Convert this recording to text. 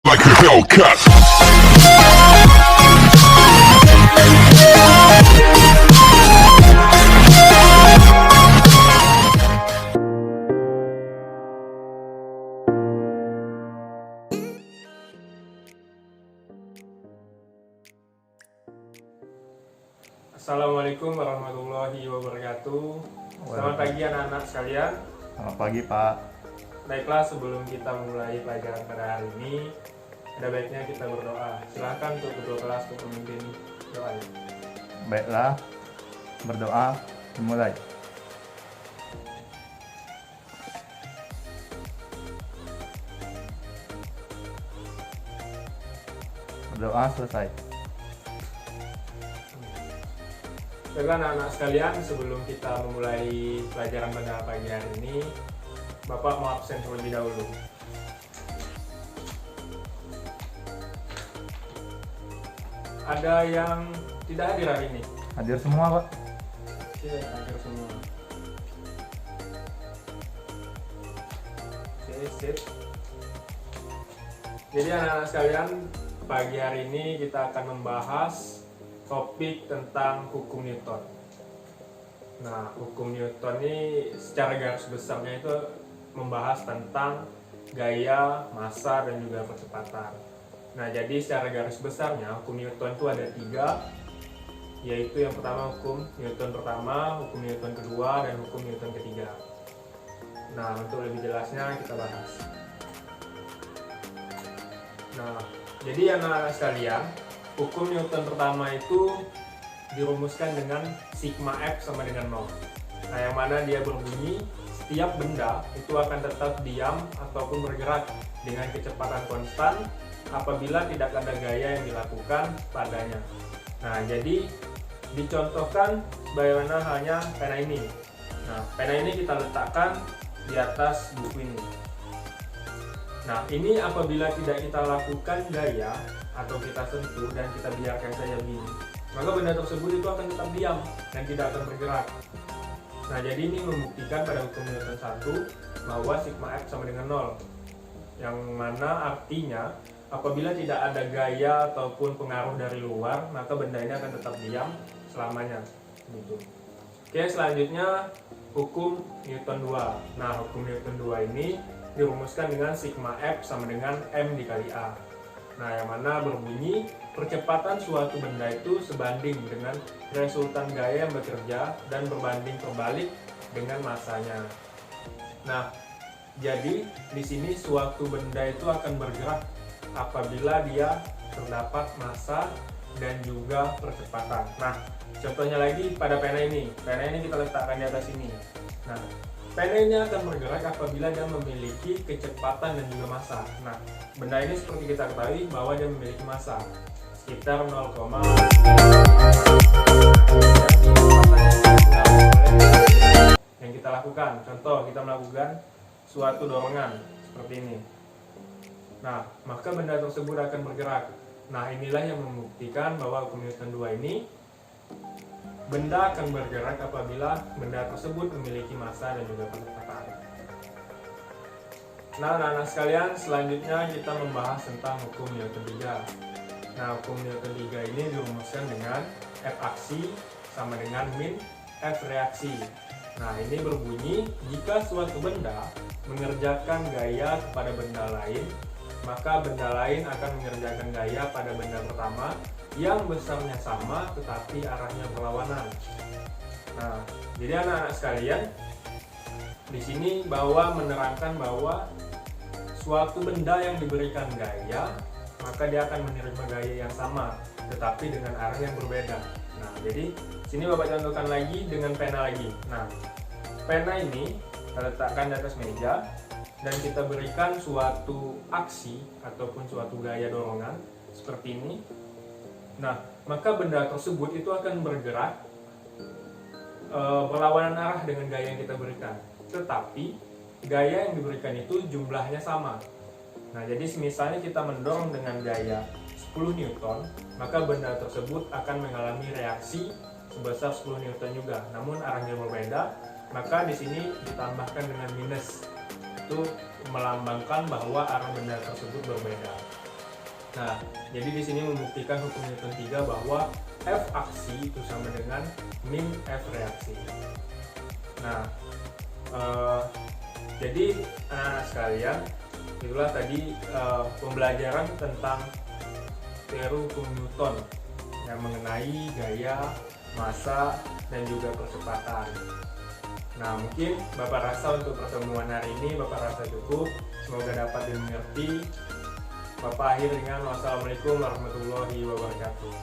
like a Hellcat. Assalamualaikum warahmatullahi wabarakatuh. Selamat pagi anak-anak sekalian. Selamat pagi Pak. Baiklah, sebelum kita mulai pelajaran pada hari ini, ada baiknya kita berdoa. Silakan untuk kedua kelas untuk memimpin doa. Baiklah, berdoa dimulai. Berdoa selesai. Baiklah anak-anak sekalian, sebelum kita memulai pelajaran pada pagi hari ini, Bapak mau absen terlebih dahulu. Ada yang tidak hadir hari ini? Hadir semua Pak. Oke, hadir semua. Oke, sip. Jadi anak-anak sekalian, pagi hari ini kita akan membahas topik tentang hukum Newton. Nah, hukum Newton ini secara garis besarnya itu membahas tentang gaya, massa, dan juga percepatan. Nah, jadi secara garis besarnya hukum Newton itu ada 3, yaitu yang pertama hukum Newton pertama, hukum Newton kedua, dan hukum Newton ketiga. Nah, untuk lebih jelasnya kita bahas. Nah, jadi anak-anak sekalian, hukum Newton pertama itu dirumuskan dengan sigma F sama dengan 0. Nah, yang mana dia berbunyi setiap benda itu akan tetap diam ataupun bergerak dengan kecepatan konstan apabila tidak ada gaya yang dilakukan padanya. Nah, jadi dicontohkan sebagaimana halnya pena ini. Nah, pena ini kita letakkan di atas buku ini. Nah, ini apabila tidak kita lakukan gaya atau kita sentuh dan kita biarkan saja begini, maka benda tersebut itu akan tetap diam dan tidak akan bergerak. Nah, jadi ini membuktikan pada hukum Newton 1 bahwa sigma F sama dengan 0, yang mana artinya apabila tidak ada gaya ataupun pengaruh dari luar, maka benda ini akan tetap diam selamanya. Gitu. Oke, selanjutnya hukum Newton 2. Nah, hukum Newton 2 ini dirumuskan dengan sigma F sama dengan M dikali A. Nah, yang mana berbunyi percepatan suatu benda itu sebanding dengan resultan gaya yang bekerja dan berbanding terbalik dengan massanya. Nah, jadi di sini suatu benda itu akan bergerak apabila dia terdapat massa dan juga percepatan. Nah, contohnya lagi pada pena ini. Pena ini kita letakkan di atas ini. Nah, pena ini akan bergerak apabila dia memiliki kecepatan dan juga massa. Nah, benda ini seperti kita ketahui bahwa dia memiliki massa sekitar 0, yang kita lakukan. Contoh, kita melakukan suatu dorongan seperti ini. Nah, maka benda tersebut akan bergerak. Nah, inilah yang membuktikan bahwa hukum Newton 2 ini benda akan bergerak apabila benda tersebut memiliki massa dan juga percepatan. Nah, anak-anak sekalian, selanjutnya kita membahas tentang hukum Newton 3. Nah, hukum Newton 3 ini dirumuskan dengan F aksi sama dengan min F reaksi. Nah, ini berbunyi jika suatu benda mengerjakan gaya kepada benda lain, maka benda lain akan mengerjakan gaya pada benda pertama yang besarnya sama tetapi arahnya berlawanan. Nah, jadi anak-anak sekalian, di sini bahwa menerangkan bahwa suatu benda yang diberikan gaya, maka dia akan menerima gaya yang sama tetapi dengan arah yang berbeda. Nah, jadi sini Bapak contohkan lagi dengan pena lagi. Nah, pena ini kita letakkan di atas meja dan kita berikan suatu aksi ataupun suatu gaya dorongan seperti ini. Nah, maka benda tersebut itu akan bergerak berlawanan arah dengan gaya yang kita berikan. Tetapi gaya yang diberikan itu jumlahnya sama. Nah, jadi misalnya kita mendorong dengan gaya 10 Newton, maka benda tersebut akan mengalami reaksi sebesar 10 Newton juga. Namun arahnya berbeda, maka di sini ditambahkan dengan minus. Itu melambangkan bahwa arah benda tersebut berbeda. Nah, jadi di sini membuktikan hukum Newton 3 bahwa F aksi itu sama dengan min F reaksi. Nah, jadi anak-anak sekalian, itulah tadi pembelajaran tentang teori hukum Newton yang mengenai gaya, massa, dan juga percepatan. Nah, mungkin Bapak rasa untuk pertemuan hari ini Bapak rasa cukup. Semoga dapat dimengerti. Bapak akhir dengan wassalamualaikum warahmatullahi wabarakatuh.